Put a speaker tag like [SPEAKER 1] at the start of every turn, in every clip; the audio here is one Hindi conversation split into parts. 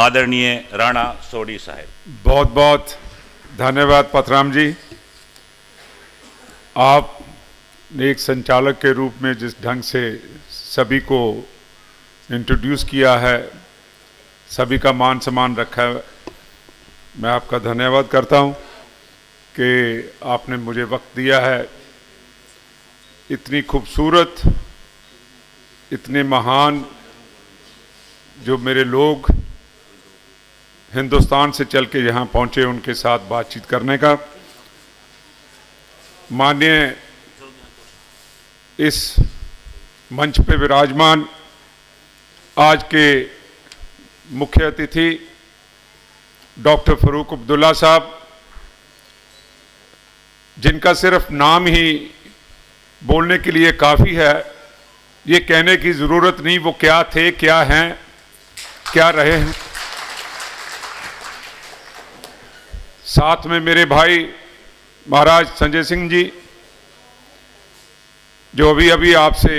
[SPEAKER 1] आदरणीय राणा सोढी साहब।
[SPEAKER 2] बहुत बहुत धन्यवाद पथराम जी। आप एक संचालक के रूप में जिस ढंग से सभी को इंट्रोड्यूस किया है, सभी का मान सम्मान रखा है, मैं आपका धन्यवाद करता हूं कि आपने मुझे वक्त दिया है। इतनी खूबसूरत, इतने महान जो मेरे लोग हिंदुस्तान से चल के यहाँ पहुँचे, उनके साथ बातचीत करने का। माननीय इस मंच पे विराजमान आज के मुख्य अतिथि डॉक्टर फरूक अब्दुल्ला साहब, जिनका सिर्फ नाम ही बोलने के लिए काफ़ी है, ये कहने की ज़रूरत नहीं वो क्या थे, क्या हैं, क्या रहे हैं। साथ में मेरे भाई महाराज संजय सिंह जी, जो अभी अभी आपसे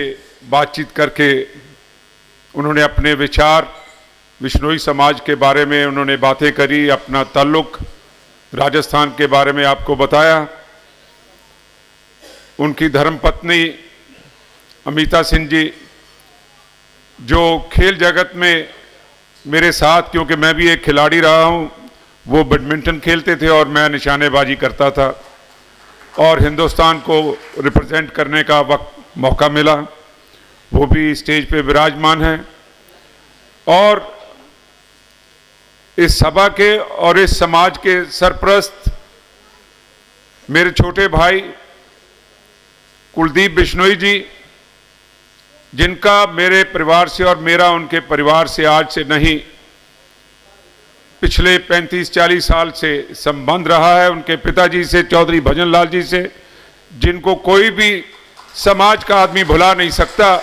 [SPEAKER 2] बातचीत करके उन्होंने अपने विचार बिश्नोई समाज के बारे में उन्होंने बातें करी, अपना ताल्लुक राजस्थान के बारे में आपको बताया। उनकी धर्मपत्नी अमिता सिंह जी, जो खेल जगत में मेरे साथ, क्योंकि मैं भी एक खिलाड़ी रहा हूं, वो बैडमिंटन खेलते थे और मैं निशानेबाजी करता था, और हिंदुस्तान को रिप्रेजेंट करने का वक्त मौका मिला, वो भी स्टेज पे विराजमान हैं। और इस सभा के और इस समाज के सरप्रस्त मेरे छोटे भाई कुलदीप बिश्नोई जी, जिनका मेरे परिवार से और मेरा उनके परिवार से आज से नहीं, पिछले 35-40 साल से संबंध रहा है। उनके पिताजी से, चौधरी भजन लाल जी से, जिनको कोई भी समाज का आदमी भुला नहीं सकता।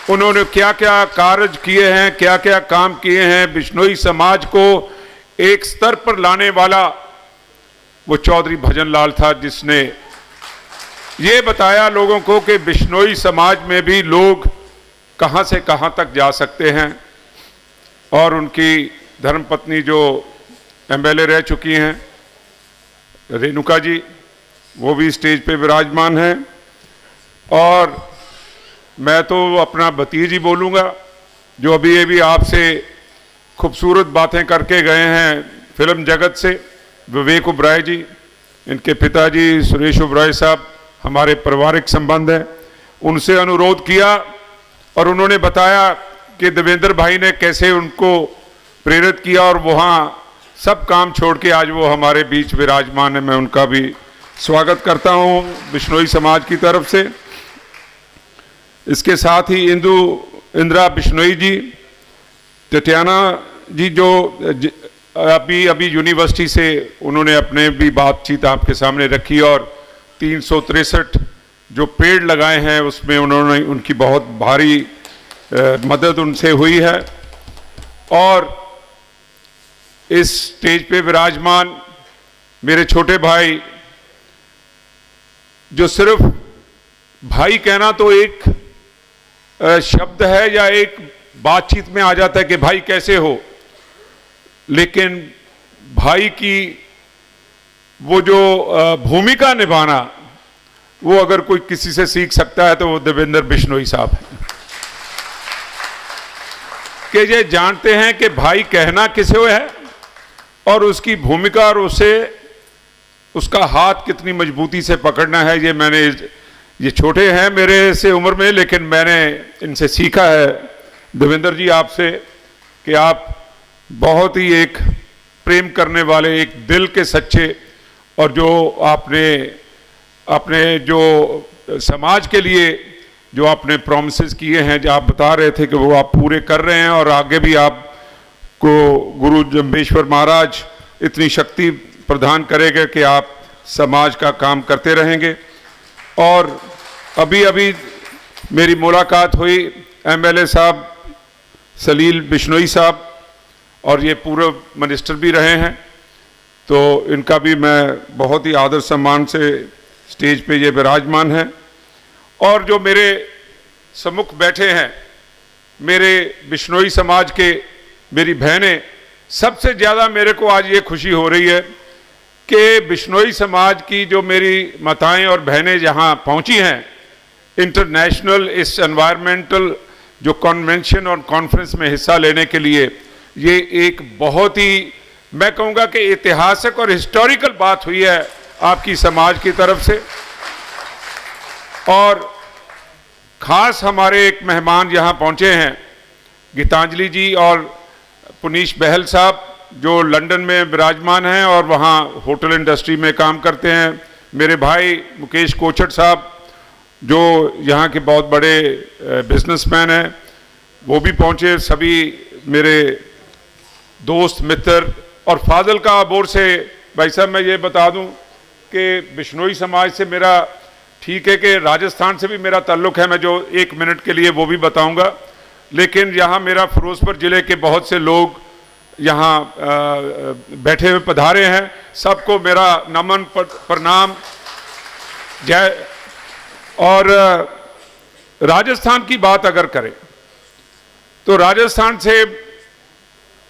[SPEAKER 2] उन्होंने क्या क्या कार्य किए हैं, क्या क्या काम किए हैं, बिश्नोई समाज को एक स्तर पर लाने वाला वो चौधरी भजन लाल था, जिसने ये बताया लोगों को कि बिश्नोई समाज में भी लोग कहां से कहां तक जा सकते हैं। और उनकी धर्मपत्नी जो एमएलए रह चुकी हैं, रेणुका जी, वो भी स्टेज पे विराजमान हैं। और मैं तो अपना भतीज ही बोलूँगा, जो अभी आपसे खूबसूरत बातें करके गए हैं फिल्म जगत से, विवेक ओबराय जी। इनके पिताजी सुरेश ओबराय साहब, हमारे पारिवारिक संबंध है। उनसे अनुरोध किया और उन्होंने बताया कि देवेंद्र भाई ने कैसे उनको प्रेरित किया और वहाँ सब काम छोड़ के आज वो हमारे बीच विराजमान है। मैं उनका भी स्वागत करता हूँ बिश्नोई समाज की तरफ से। इसके साथ ही इंदिरा बिश्नोई जी, टिटियाना जी, जो अभी यूनिवर्सिटी से उन्होंने अपने भी बातचीत आपके सामने रखी, और 363 जो पेड़ लगाए हैं उसमें उन्होंने, उनकी बहुत भारी मदद उनसे हुई है। और इस स्टेज पे विराजमान मेरे छोटे भाई, जो सिर्फ भाई कहना तो एक शब्द है या एक बातचीत में आ जाता है कि भाई कैसे हो, लेकिन भाई की वो जो भूमिका निभाना, वो अगर कोई किसी से सीख सकता है तो वो देवेंद्र बिश्नोई साहब हैं, कि ये जानते हैं कि भाई कहना किसे है और उसकी भूमिका और उसे उसका हाथ कितनी मजबूती से पकड़ना है। ये छोटे हैं मेरे से उम्र में, लेकिन मैंने इनसे सीखा है देवेंद्र जी आपसे, कि आप बहुत ही एक प्रेम करने वाले, एक दिल के सच्चे, और जो आपने अपने जो समाज के लिए जो आपने प्रॉमिसेस किए हैं, जो आप बता रहे थे कि वो आप पूरे कर रहे हैं, और आगे भी आपको गुरु जम्बेश्वर महाराज इतनी शक्ति प्रदान करेंगे कि आप समाज का काम करते रहेंगे। और अभी मेरी मुलाकात हुई एमएलए साहब सलील बिश्नोई साहब, और ये पूर्व मिनिस्टर भी रहे हैं, तो इनका भी मैं बहुत ही आदर सम्मान से स्टेज पे ये विराजमान है। और जो मेरे सम्मुख बैठे हैं, मेरे बिश्नोई समाज के मेरी बहनें, सबसे ज़्यादा मेरे को आज ये खुशी हो रही है कि बिश्नोई समाज की जो मेरी माताएं और बहनें जहां पहुंची हैं इंटरनेशनल इस एनवायरमेंटल जो कन्वेंशन और कॉन्फ्रेंस में हिस्सा लेने के लिए, ये एक बहुत ही मैं कहूँगा कि ऐतिहासिक और हिस्टोरिकल बात हुई है आपकी समाज की तरफ से। और ख़ास हमारे एक मेहमान यहाँ पहुँचे हैं गीतांजलि जी और पुनीश बहल साहब, जो लंदन में विराजमान हैं और वहाँ होटल इंडस्ट्री में काम करते हैं। मेरे भाई मुकेश कोचट साहब जो यहाँ के बहुत बड़े बिजनेसमैन हैं, वो भी पहुँचे। सभी मेरे दोस्त मित्र और फाजिल का अबोर से भाई साहब, मैं ये बता दूं कि बिश्नोई समाज से मेरा ठीक है कि राजस्थान से भी मेरा ताल्लुक़ है, मैं जो एक मिनट के लिए वो भी बताऊंगा, लेकिन यहाँ मेरा फिरोजपुर ज़िले के बहुत से लोग यहाँ बैठे हुए पधारे हैं। सबको मेरा नमन प्रणाम जय। और राजस्थान की बात अगर करें तो राजस्थान से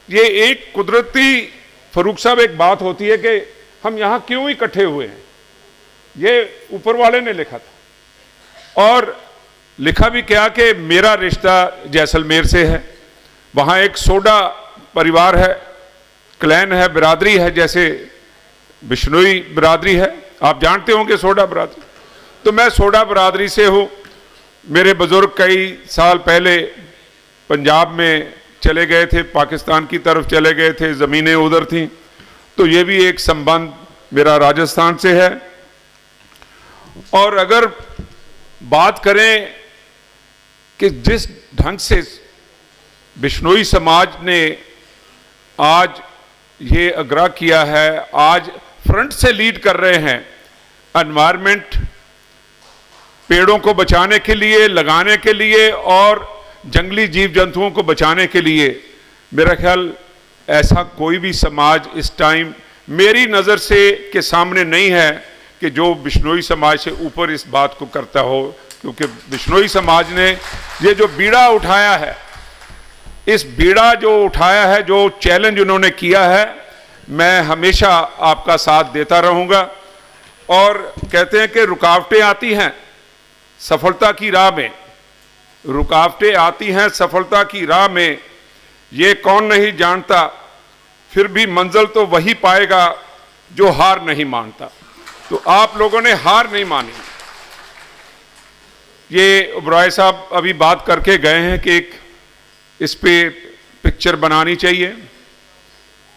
[SPEAKER 2] ये एक कुदरती, फरूक साहब एक बात होती है कि हम यहाँ क्यों इकट्ठे हुए हैं, ये ऊपर वाले ने लिखा था। और लिखा भी क्या कि मेरा रिश्ता जैसलमेर से है, वहाँ एक सोडा परिवार है, क्लैन है, बिरादरी है, जैसे बिश्नोई बिरादरी है, आप जानते होंगे सोडा बिरादरी। तो मैं सोडा बिरादरी से हूँ। मेरे बुजुर्ग कई साल पहले पंजाब में चले गए थे, पाकिस्तान की तरफ चले गए थे, ज़मीनें उधर थीं, तो ये भी एक संबंध मेरा राजस्थान से है। और अगर बात करें कि जिस ढंग से बिश्नोई समाज ने आज ये आग्रह किया है, आज फ्रंट से लीड कर रहे हैं एनवायरनमेंट, पेड़ों को बचाने के लिए, लगाने के लिए और जंगली जीव जंतुओं को बचाने के लिए, मेरा ख्याल ऐसा कोई भी समाज इस टाइम मेरी नज़र से के सामने नहीं है कि जो बिश्नोई समाज से ऊपर इस बात को करता हो। क्योंकि बिश्नोई समाज ने ये जो बीड़ा उठाया है, इस बीड़ा जो उठाया है, जो चैलेंज उन्होंने किया है, मैं हमेशा आपका साथ देता रहूँगा। और कहते हैं कि रुकावटें आती हैं सफलता की राह में, रुकावटें आती हैं सफलता की राह में, ये कौन नहीं जानता, फिर भी मंजिल तो वही पाएगा जो हार नहीं मानता। तो आप लोगों ने हार नहीं मानी। ये ओबराय साहब अभी बात करके गए हैं कि एक इस पे पिक्चर बनानी चाहिए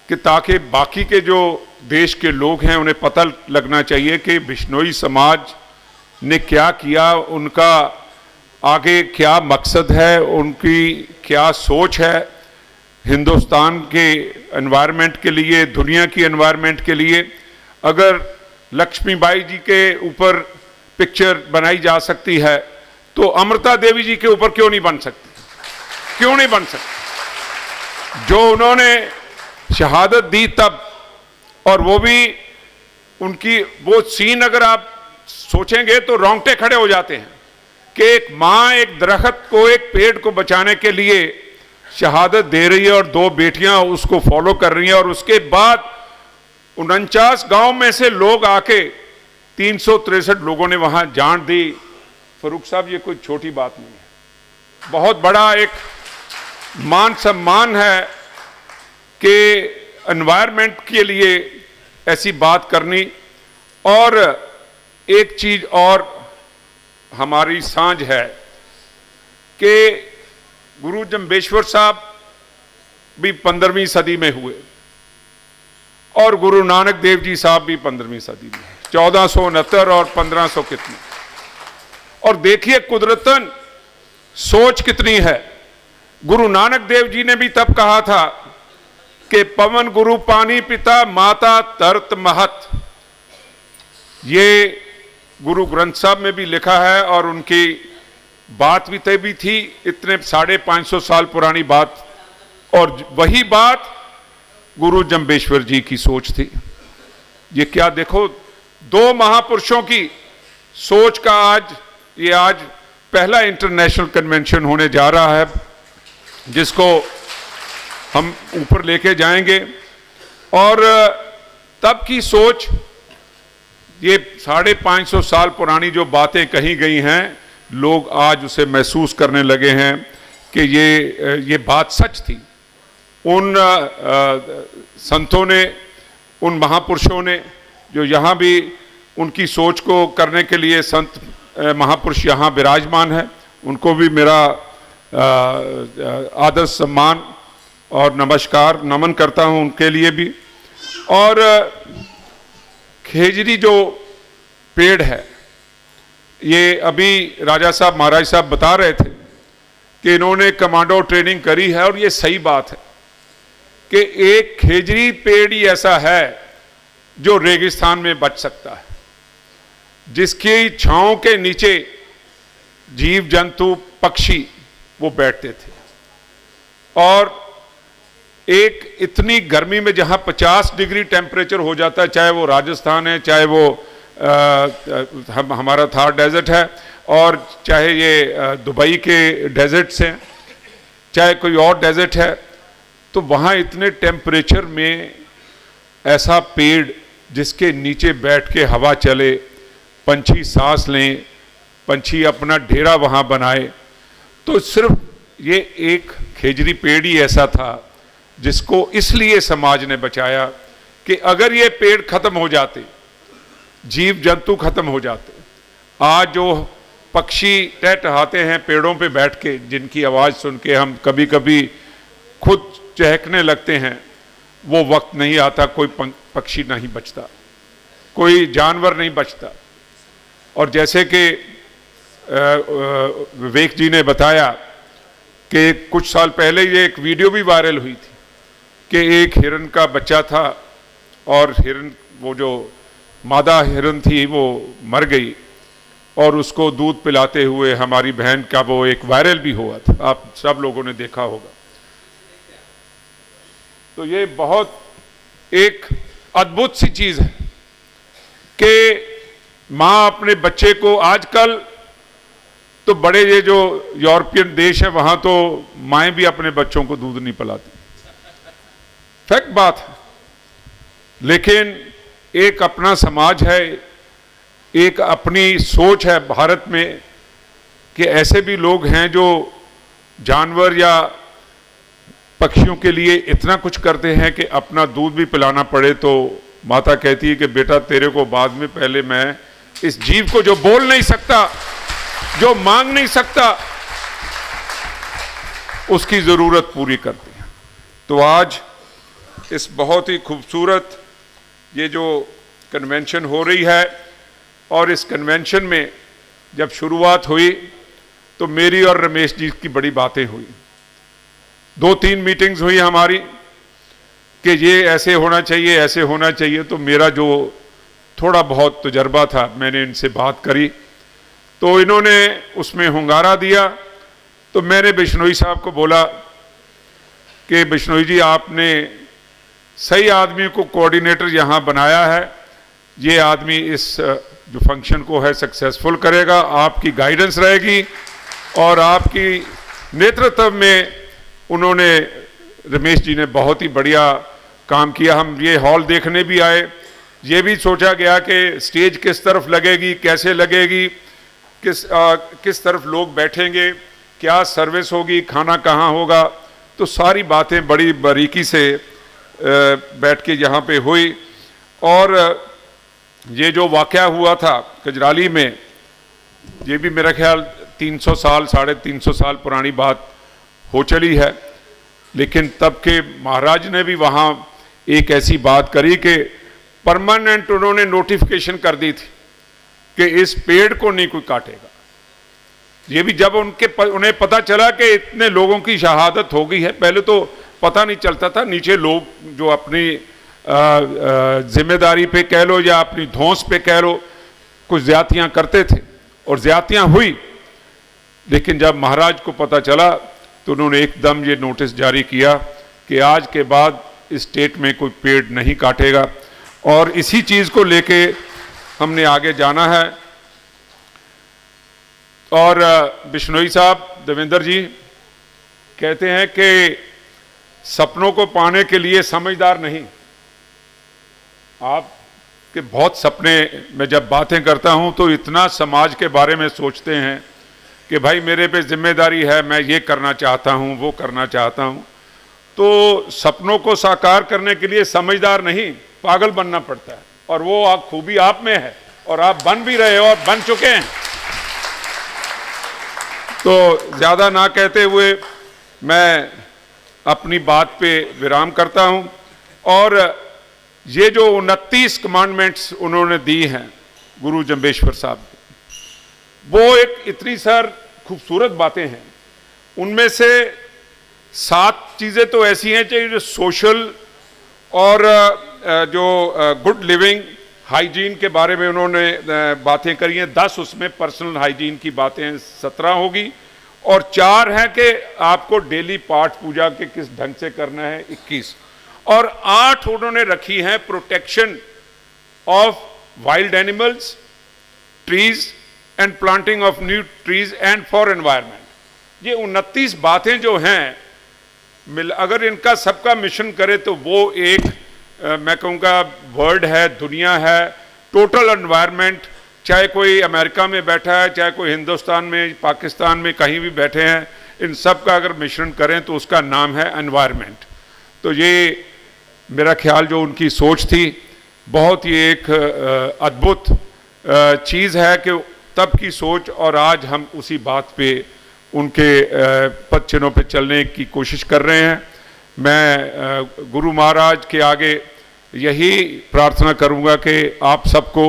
[SPEAKER 2] कि ताकि बाकी के जो देश के लोग हैं उन्हें पता लगना चाहिए कि बिश्नोई समाज ने क्या किया, उनका आगे क्या मकसद है, उनकी क्या सोच है हिंदुस्तान के एनवायरनमेंट के लिए, दुनिया की एनवायरनमेंट के लिए। अगर लक्ष्मीबाई जी के ऊपर पिक्चर बनाई जा सकती है तो अमृता देवी जी के ऊपर क्यों नहीं बन सकती, क्यों नहीं बन सकती? जो उन्होंने शहादत दी तब, और वो भी उनकी वो सीन अगर आप सोचेंगे तो रोंगटे खड़े हो जाते हैं कि एक माँ एक दरख्त को, एक पेड़ को बचाने के लिए शहादत दे रही है और दो बेटियां उसको फॉलो कर रही हैं, और उसके बाद 49 गांव में से लोग आके 363 लोगों ने वहां जान दी। फरूक साहब, ये कोई छोटी बात नहीं है, बहुत बड़ा एक मान सम्मान है कि एनवायरनमेंट के लिए ऐसी बात करनी। और एक चीज और हमारी सांझ है कि गुरु जम्बेश्वर साहब भी 15वीं सदी में हुए और गुरु नानक देव जी साहब भी 15वीं सदी में, 1469 और 1500 कितने। और देखिए कुदरतन सोच कितनी है। गुरु नानक देव जी ने भी तब कहा था कि पवन गुरु पानी पिता माता तरत महत। ये गुरु ग्रंथ साहब में भी लिखा है और उनकी बात भी तय थी, इतने 550 साल पुरानी बात। और वही बात गुरु जम्बेश्वर जी की सोच थी। ये क्या देखो, दो महापुरुषों की सोच का आज पहला इंटरनेशनल कन्वेंशन होने जा रहा है, जिसको हम ऊपर लेके जाएंगे। और तब की सोच, ये 550 साल पुरानी जो बातें कही गई हैं, लोग आज उसे महसूस करने लगे हैं कि ये बात सच थी। उन संतों ने, उन महापुरुषों ने जो यहाँ भी उनकी सोच को करने के लिए संत महापुरुष यहाँ विराजमान है, उनको भी मेरा आदर सम्मान और नमस्कार नमन करता हूँ उनके लिए भी। और खेजड़ी जो पेड़ है, ये अभी राजा साहब महाराज साहब बता रहे थे कि इन्होंने कमांडो ट्रेनिंग करी है, और ये सही बात है कि एक खेजड़ी पेड़ ही ऐसा है जो रेगिस्तान में बच सकता है, जिसकी छांव के नीचे जीव जंतु पक्षी वो बैठते थे। और एक इतनी गर्मी में जहां 50 डिग्री टेम्परेचर हो जाता है, चाहे वो राजस्थान है, चाहे वो हमारा थार डेजर्ट है, और चाहे ये दुबई के डेजर्ट्स हैं, चाहे कोई और डेजर्ट है, तो वहाँ इतने टेम्परेचर में ऐसा पेड़ जिसके नीचे बैठ के हवा चले, पंछी सांस लें, पंछी अपना डेरा वहाँ बनाए, तो सिर्फ ये एक खेजड़ी पेड़ ही ऐसा था जिसको इसलिए समाज ने बचाया कि अगर ये पेड़ खत्म हो जाते, जीव जंतु खत्म हो जाते, आज जो पक्षी टहटहाते हैं पेड़ों पे बैठ के, जिनकी आवाज़ सुन के हम कभी कभी खुद चहकने लगते हैं, वो वक्त नहीं आता, कोई पक्षी नहीं बचता, कोई जानवर नहीं बचता। और जैसे कि विवेक जी ने बताया कि कुछ साल पहले ये एक वीडियो भी वायरल हुई थी कि एक हिरन का बच्चा था, और हिरन, वो जो मादा हिरन थी वो मर गई, और उसको दूध पिलाते हुए हमारी बहन का वो एक वायरल भी हुआ था, आप सब लोगों ने देखा होगा। तो ये बहुत एक अद्भुत सी चीज है कि माँ अपने बच्चे को, आजकल तो बड़े ये जो यूरोपियन देश है वहां तो माएँ भी अपने बच्चों को दूध नहीं पिलाती, फैक्ट बात है। लेकिन एक अपना समाज है, एक अपनी सोच है भारत में कि ऐसे भी लोग हैं जो जानवर या पक्षियों के लिए इतना कुछ करते हैं कि अपना दूध भी पिलाना पड़े तो माता कहती है कि बेटा तेरे को बाद में, पहले मैं इस जीव को जो बोल नहीं सकता, जो मांग नहीं सकता, उसकी जरूरत पूरी करती है। तो आज इस बहुत ही खूबसूरत ये जो कन्वेंशन हो रही है, और इस कन्वेंशन में जब शुरुआत हुई तो मेरी और रमेश जी की बड़ी बातें हुई, 2-3 मीटिंग्स हुई हमारी कि ये ऐसे होना चाहिए, ऐसे होना चाहिए। तो मेरा जो थोड़ा बहुत तजर्बा था, मैंने इनसे बात करी, तो इन्होंने उसमें हुंगारा दिया। तो मैंने बिश्नोई साहब को बोला कि बिश्नोई जी, आपने सही आदमी को कोऑर्डिनेटर यहाँ बनाया है, ये आदमी इस जो फंक्शन को है सक्सेसफुल करेगा, आपकी गाइडेंस रहेगी, और आपकी नेतृत्व में उन्होंने, रमेश जी ने बहुत ही बढ़िया काम किया। हम ये हॉल देखने भी आए, ये भी सोचा गया कि स्टेज किस तरफ लगेगी, कैसे लगेगी, किस तरफ लोग बैठेंगे, क्या सर्विस होगी, खाना कहाँ होगा, तो सारी बातें बड़ी बारीकी से बैठ के यहाँ पे हुई। और ये जो वाक़या हुआ था कजराली में, ये भी मेरा ख्याल 300 साल 350 साल पुरानी बात हो चली है, लेकिन तब के महाराज ने भी वहाँ एक ऐसी बात करी कि परमानेंट उन्होंने नोटिफिकेशन कर दी थी कि इस पेड़ को नहीं कोई काटेगा। ये भी जब उन्हें पता चला कि इतने लोगों की शहादत हो गई है, पहले तो पता नहीं चलता था, नीचे लोग जो अपनी जिम्मेदारी पे कह लो या अपनी धौंस पे कह लो, कुछ ज्यादतियां करते थे और ज्यादतियां हुई। लेकिन जब महाराज को पता चला तो उन्होंने एकदम ये नोटिस जारी किया कि आज के बाद इस स्टेट में कोई पेड़ नहीं काटेगा, और इसी चीज़ को लेके हमने आगे जाना है। और बिश्नोई साहब, देवेंद्र जी कहते हैं कि सपनों को पाने के लिए समझदार नहीं। आपके बहुत सपने, मैं जब बातें करता हूं तो इतना समाज के बारे में सोचते हैं कि भाई मेरे पे जिम्मेदारी है, मैं ये करना चाहता हूं, वो करना चाहता हूं। तो सपनों को साकार करने के लिए समझदार नहीं, पागल बनना पड़ता है, और वो खूबी आप में है और आप बन भी रहे हो और बन चुके हैं। तो ज्यादा ना कहते हुए मैं अपनी बात पे विराम करता हूं। और ये जो 29 कमांडमेंट्स उन्होंने दी हैं गुरु जंबेश्वर साहब, वो एक इतनी सार खूबसूरत बातें हैं। उनमें से 7 चीजें तो ऐसी हैं जो सोशल और जो गुड लिविंग हाइजीन के बारे में उन्होंने बातें करी हैं। 10 उसमें पर्सनल हाइजीन की बातें 17 होगी, और 4 हैं कि आपको डेली पाठ पूजा के किस ढंग से करना है 21, और 8 उन्होंने रखी हैं protection of wild animals, trees and planting of new trees and for environment. ये 29 बातें जो हैं, अगर इनका सबका मिशन करे तो वो एक मैं कहूँगा वर्ल्ड है, दुनिया है, टोटल एनवायरनमेंट। चाहे कोई अमेरिका में बैठा है, चाहे कोई हिंदुस्तान में, पाकिस्तान में, कहीं भी बैठे हैं, इन सब का अगर मिश्रण करें तो उसका नाम है एनवायरनमेंट। तो ये मेरा ख्याल जो उनकी सोच थी, बहुत ही एक अद्भुत चीज़ है कि तब की सोच, और आज हम उसी बात पे उनके पद चिन्हों पे चलने की कोशिश कर रहे हैं। मैं गुरु महाराज के आगे यही प्रार्थना करूंगा कि आप सबको,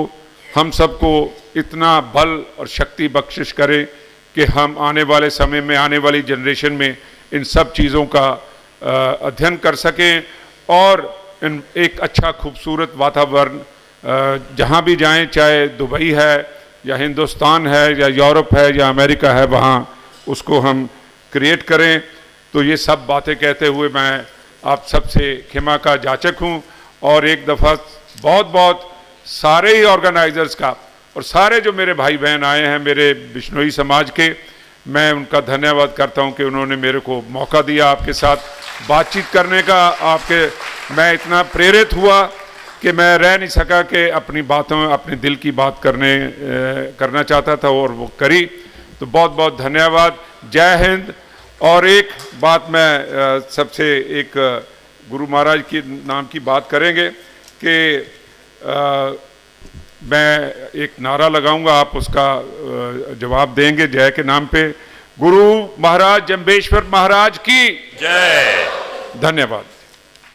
[SPEAKER 2] हम सबको इतना बल और शक्ति बख्शिश करें कि हम आने वाले समय में, आने वाली जनरेशन में इन सब चीज़ों का अध्ययन कर सकें, और इन एक अच्छा खूबसूरत वातावरण जहाँ भी जाएं, चाहे दुबई है या हिंदुस्तान है या यूरोप है या अमेरिका है, वहाँ उसको हम क्रिएट करें। तो ये सब बातें कहते हुए मैं आप सबसे क्षमा का जाचक हूँ, और एक दफ़ा बहुत बहुत सारे ही ऑर्गेनाइजर्स का और सारे जो मेरे भाई बहन आए हैं मेरे बिश्नोई समाज के, मैं उनका धन्यवाद करता हूं कि उन्होंने मेरे को मौका दिया आपके साथ बातचीत करने का। मैं इतना प्रेरित हुआ कि मैं रह नहीं सका कि अपनी बातों, अपने दिल की बात करना चाहता था, और वो करी। तो बहुत बहुत धन्यवाद। जय हिंद। और एक बात मैं सबसे, एक गुरु महाराज के नाम की बात करेंगे कि मैं एक नारा लगाऊंगा, आप उसका जवाब देंगे जय के नाम पे। गुरु महाराज जंबेश्वर महाराज की
[SPEAKER 1] जय।
[SPEAKER 2] धन्यवाद।